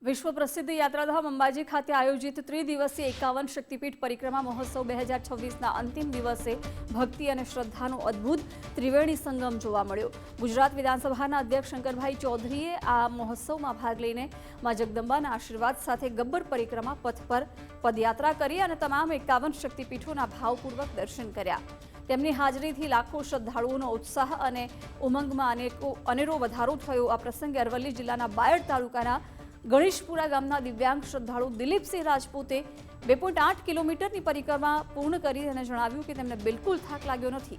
વિશ્વ પ્રસિદ્ધ યાત્રાધામ અંબાજી ખાતે આયોજિત ત્રિદિવસીય 51 શક્તિપીઠ પરિક્રમા મહોત્સવ 2026ના અંતિમ દિવસે ભક્તિ અને શ્રદ્ધાનો અદ્ભુત ત્રિવેણી સંગમ જોવા મળ્યો। ગુજરાત વિધાનસભાના અધ્યક્ષ શંકરભાઈ ચૌધરીએ આ મહોત્સવમાં ભાગ લઈને મા જગદંબાના આશીર્વાદ સાથે ગબ્બર પરિક્રમા પથ પર પદયાત્રા કરી અને તમામ 51 શક્તિપીઠોના ભાવપૂર્વક દર્શન કર્યા। તેમની હાજરીથી લાખો શ્રદ્ધાળુઓનો ઉત્સાહ અને ઉમંગમાં અનેરો વધારો થયો। આ પ્રસંગે અરવલ્લી જિલ્લાના બાયડ તાલુકાના ગણેશપુરા ગામના દિવ્યાંગ શ્રદ્ધાળુ દિલીપસિંહ રાજપૂતે 2.8 કિલોમીટરની પરિક્રમા પૂર્ણ કરી અને જણાવ્યું કે તેમને બિલકુલ થાક લાગ્યો નથી।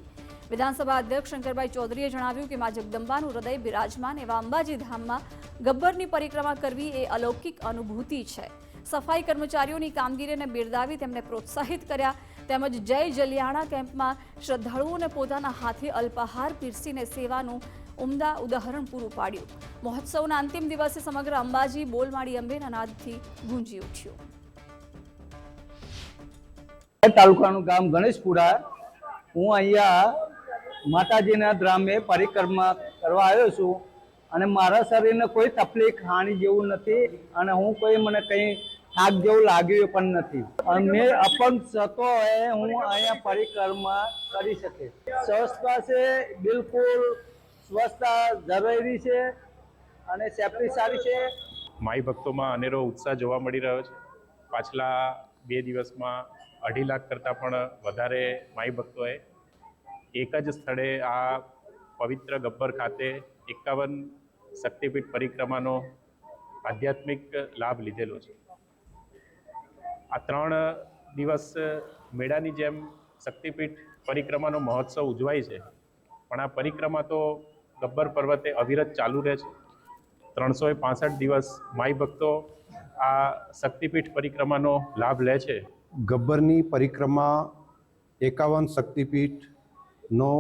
વિધાનસભા અધ્યક્ષ શંકરભાઈ ચૌધરીએ જણાવ્યું કે મા જગદંબાનું હૃદય બિરાજમાન એવા અંબાજી ધામમાં ગબ્બરની પરિક્રમા કરવી એ અલૌકિક અનુભૂતિ છે। સફાઈ કર્મચારીઓની કામગીરીને બિરદાવી તેમને પ્રોત્સાહિત કર્યા તેમજ જય જલિયાણા કેમ્પમાં શ્રદ્ધાળુઓને પોતાના હાથે અલ્પાહાર પીરસીને સેવાનું ઉમદા ઉદાહરણ પૂરું પાડ્યું। મહોત્સવના અંતિમ દિવસે સમગ્ર અંબાજી બોલમાળી અંબેના નાદથી ગુંજી ઉઠ્યું। તાલુકાનું ગામ ગણેશપુરા। હું અહીંયા માતાજીના ધામે પરિક્રમા કરવા આવ્યો છું અને મારા શરીરને કોઈ તકલીફ હાનિ જેવું નથી અને મને કંઈ થાક જેવું લાગ્યું પણ નથી અને અપંગ થતો હોય હું અહીંયા પરિક્રમા કરી શકીશ। સ્વચ્છતા છે, બિલકુલ સ્વચ્છતા જરૂરી છે અને સેફટી સારી છે। માઈ ભક્તોમાં અનેરો ઉત્સાહ જોવા મળી રહ્યો છે। પાછલા 2 દિવસમાં 2.5 લાખ કરતાં પણ વધારે માઈ ભક્તોએ એક જ સ્થળે આ પવિત્ર ગબ્બર ખાતે 51 શક્તિપીઠ પરિક્રમાનો આધ્યાત્મિક લાભ લીધેલો છે। આ 3 દિવસ મેળાની જેમ શક્તિપીઠ પરિક્રમાનો મહોત્સવ ઉજવાય છે, પણ આ પરિક્રમા તો ગબ્બર પર્વતે અવિરત ચાલુ રહે છે। 365 દિવસ માઈ ભક્તો આ શક્તિપીઠ પરિક્રમાનો લાભ લે છે। ગબ્બરની પરિક્રમા 51 શક્તિપીઠનો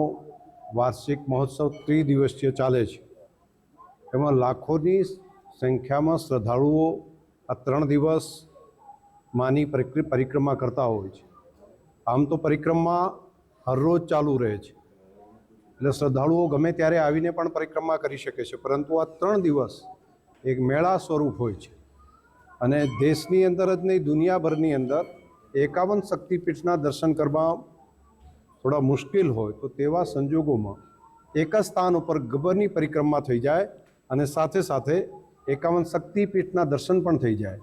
વાર્ષિક મહોત્સવ ત્રિદિવસીય ચાલે છે। એમાં લાખોની સંખ્યામાં શ્રદ્ધાળુઓ આ 3 દિવસ માની પરિક્રમા કરતા હોય છે। આમ તો પરિક્રમા હરરોજ ચાલુ રહે છે, એટલે શ્રદ્ધાળુઓ ગમે ત્યારે આવીને પણ પરિક્રમા કરી શકે છે, પરંતુ આ 3 દિવસ એક મેળા સ્વરૂપ હોય છે અને દેશની અંદર જ નહીં દુનિયાભરની અંદર 51 શક્તિપીઠના દર્શન કરવા થોડા મુશ્કેલ હોય તો તેવા સંજોગોમાં એક જ સ્થાન ઉપર ગબ્બરની પરિક્રમા થઈ જાય અને સાથે સાથે 51 શક્તિપીઠના દર્શન પણ થઈ જાય।